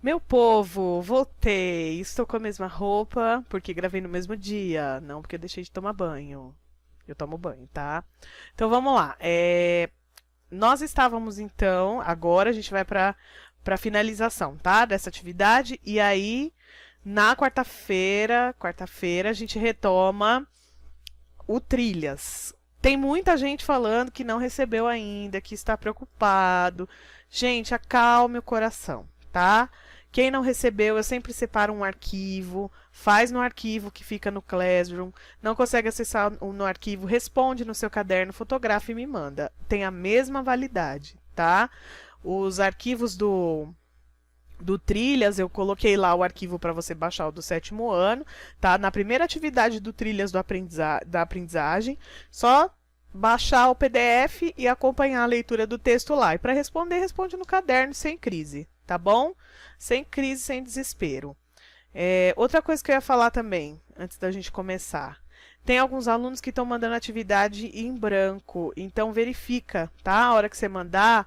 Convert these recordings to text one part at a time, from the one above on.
Meu povo, voltei. Estou com a mesma roupa porque gravei no mesmo dia, não porque eu deixei de tomar banho. Eu tomo banho, tá? Então vamos lá. Nós estávamos então, agora a gente vai para finalização, tá? Dessa atividade e aí na quarta-feira a gente retoma o trilhas. Tem muita gente falando que não recebeu ainda, que está preocupado. Gente, acalme o coração, tá? Quem não recebeu, eu sempre separo um arquivo, faz no arquivo que fica no Classroom, não consegue acessar no arquivo, responde no seu caderno, fotografa e me manda. Tem a mesma validade, tá? Os arquivos do Trilhas, eu coloquei lá o arquivo para você baixar o do 7º ano, tá? Na primeira atividade do Trilhas da aprendizagem, só baixar o PDF e acompanhar a leitura do texto lá. E para responder, responde no caderno sem crise, tá bom? Sem crise, sem desespero. Outra coisa que eu ia falar também, antes da gente começar. Tem alguns alunos que estão mandando atividade em branco, então verifica, tá? A hora que você mandar,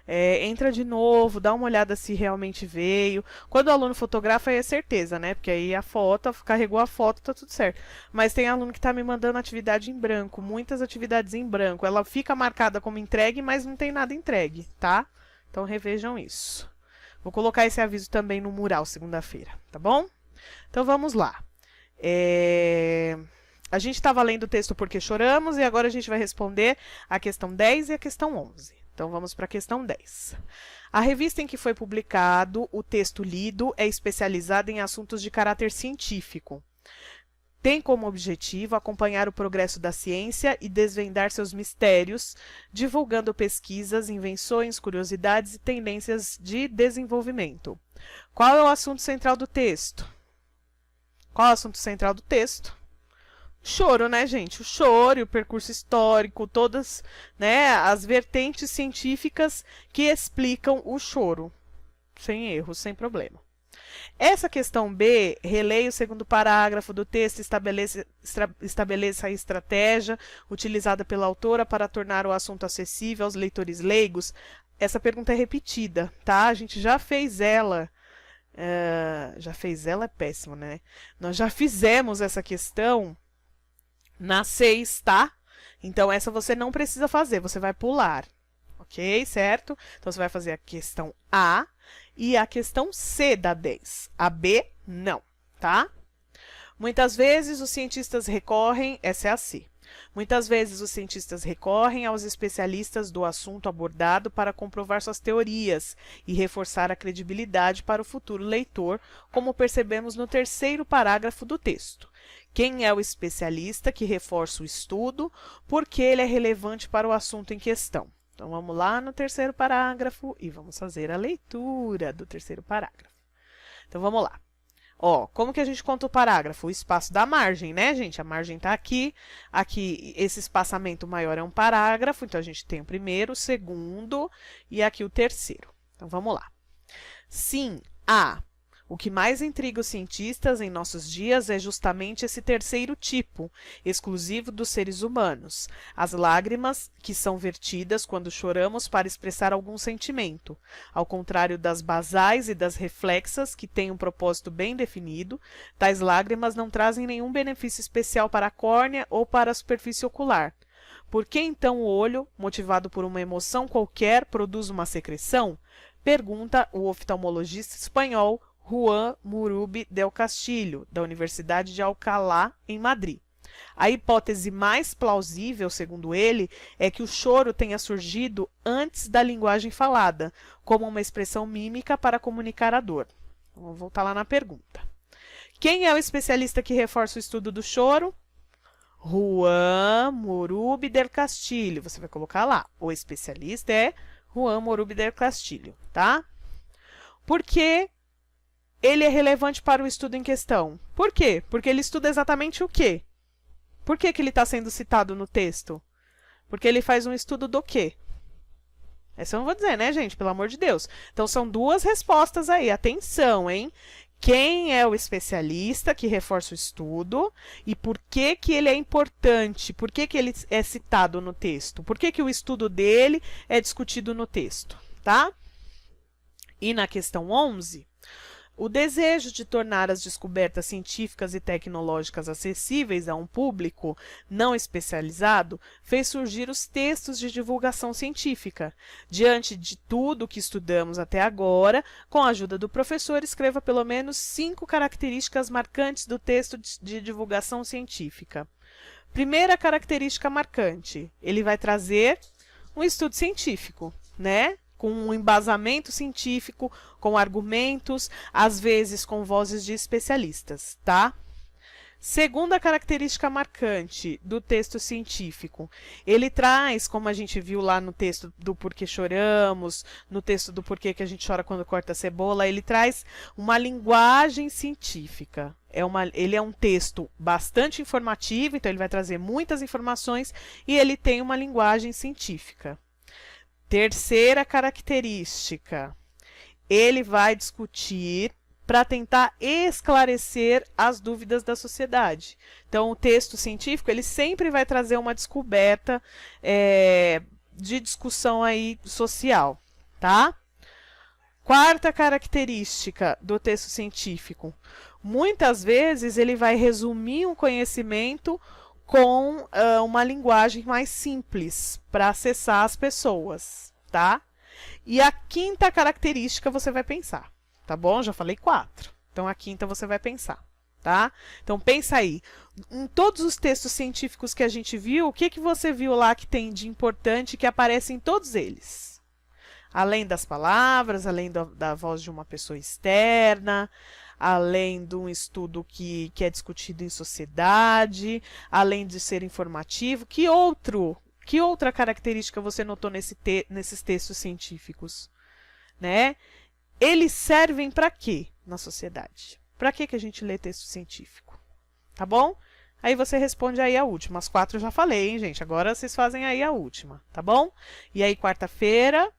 entra de novo, dá uma olhada se realmente veio. Quando o aluno fotografa, aí é certeza, né? Porque aí a foto, carregou a foto, tá tudo certo. Mas tem aluno que tá me mandando atividade em branco, muitas atividades em branco. Ela fica marcada como entregue, mas não tem nada entregue, tá? Então revejam isso. Vou colocar esse aviso também no mural segunda-feira, tá bom? Então vamos lá. A gente estava lendo o texto Porque Choramos e agora a gente vai responder a questão 10 e a questão 11. Então vamos para a questão 10. A revista em que foi publicado o texto lido é especializada em assuntos de caráter científico. Tem como objetivo acompanhar o progresso da ciência e desvendar seus mistérios, divulgando pesquisas, invenções, curiosidades e tendências de desenvolvimento. Qual é o assunto central do texto? Qual é o assunto central do texto? Choro, né, gente? O choro e o percurso histórico, todas, né, as vertentes científicas que explicam o choro. Sem erros, sem problema. Essa questão B, releia o segundo parágrafo do texto, estabeleça a estratégia utilizada pela autora para tornar o assunto acessível aos leitores leigos. Essa pergunta é repetida, tá? A gente já fez ela. Já fez ela é péssimo, né? Nós já fizemos essa questão na 6, tá? Então, essa você não precisa fazer, você vai pular. Ok? Certo? Então, você vai fazer a questão A e a questão C da 10. A B, não, tá? Muitas vezes os cientistas recorrem, essa é a C. Muitas vezes os cientistas recorrem aos especialistas do assunto abordado para comprovar suas teorias e reforçar a credibilidade para o futuro leitor, como percebemos no terceiro parágrafo do texto. Quem é o especialista que reforça o estudo? Porque ele é relevante para o assunto em questão. Então, vamos lá no terceiro parágrafo e vamos fazer a leitura do terceiro parágrafo. Então, vamos lá. Ó, como que a gente conta o parágrafo? O espaço da margem, né, gente? A margem está aqui. Aqui, esse espaçamento maior é um parágrafo. Então, a gente tem o primeiro, o segundo e aqui o terceiro. Então, vamos lá. Sim, A. O que mais intriga os cientistas em nossos dias é justamente esse terceiro tipo, exclusivo dos seres humanos, as lágrimas que são vertidas quando choramos para expressar algum sentimento. Ao contrário das basais e das reflexas, que têm um propósito bem definido, tais lágrimas não trazem nenhum benefício especial para a córnea ou para a superfície ocular. Por que então o olho, motivado por uma emoção qualquer, produz uma secreção? Pergunta o oftalmologista espanhol Juan Murubi del Castillo, da Universidade de Alcalá, em Madrid. A hipótese mais plausível, segundo ele, é que o choro tenha surgido antes da linguagem falada, como uma expressão mímica para comunicar a dor. Vamos voltar lá na pergunta. Quem é o especialista que reforça o estudo do choro? Juan Murubi del Castillo. Você vai colocar lá. O especialista é Juan Murubi del Castillo, tá? Por que ele é relevante para o estudo em questão? Por quê? Porque ele estuda exatamente o quê? Por que ele está sendo citado no texto? Porque ele faz um estudo do quê? Essa eu não vou dizer, né, gente? Pelo amor de Deus. Então, são duas respostas aí. Atenção, hein? Quem é o especialista que reforça o estudo e por que ele é importante? Por que ele é citado no texto? Por que o estudo dele é discutido no texto? Tá? E na questão 11, o desejo de tornar as descobertas científicas e tecnológicas acessíveis a um público não especializado fez surgir os textos de divulgação científica. Diante de tudo que estudamos até agora, com a ajuda do professor, escreva pelo menos 5 características marcantes do texto de divulgação científica. Primeira característica marcante, ele vai trazer um estudo científico, né? Com um embasamento científico, com argumentos, às vezes com vozes de especialistas, tá? Segunda característica marcante do texto científico, ele traz, como a gente viu lá no texto do Porquê Choramos, no texto do Porquê que a gente chora quando corta a cebola, ele traz uma linguagem científica. Ele é um texto bastante informativo, então ele vai trazer muitas informações e ele tem uma linguagem científica. Terceira característica, ele vai discutir para tentar esclarecer as dúvidas da sociedade. Então, o texto científico, ele sempre vai trazer uma descoberta de discussão aí social, tá? Quarta característica do texto científico, muitas vezes ele vai resumir um conhecimento com uma linguagem mais simples para acessar as pessoas, tá? E a quinta característica você vai pensar, tá bom? Já falei 4. Então, a quinta você vai pensar, tá? Então, pensa aí. Em todos os textos científicos que a gente viu, o que você viu lá que tem de importante que aparece em todos eles? Além das palavras, além da voz de uma pessoa externa, além de um estudo que é discutido em sociedade, além de ser informativo, que outra característica você notou nesses textos científicos? Né? Eles servem para quê na sociedade? Para que a gente lê texto científico? Tá bom? Aí você responde aí a última. As 4 eu já falei, hein, gente? Agora vocês fazem aí a última, tá bom? E aí, quarta-feira,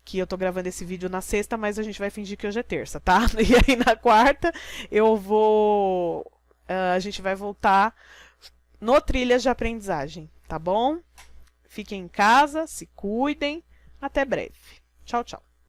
que eu tô gravando esse vídeo na sexta, mas a gente vai fingir que hoje é terça, tá? E aí na quarta a gente vai voltar no Trilhas de Aprendizagem, tá bom? Fiquem em casa, se cuidem, até breve. Tchau, tchau.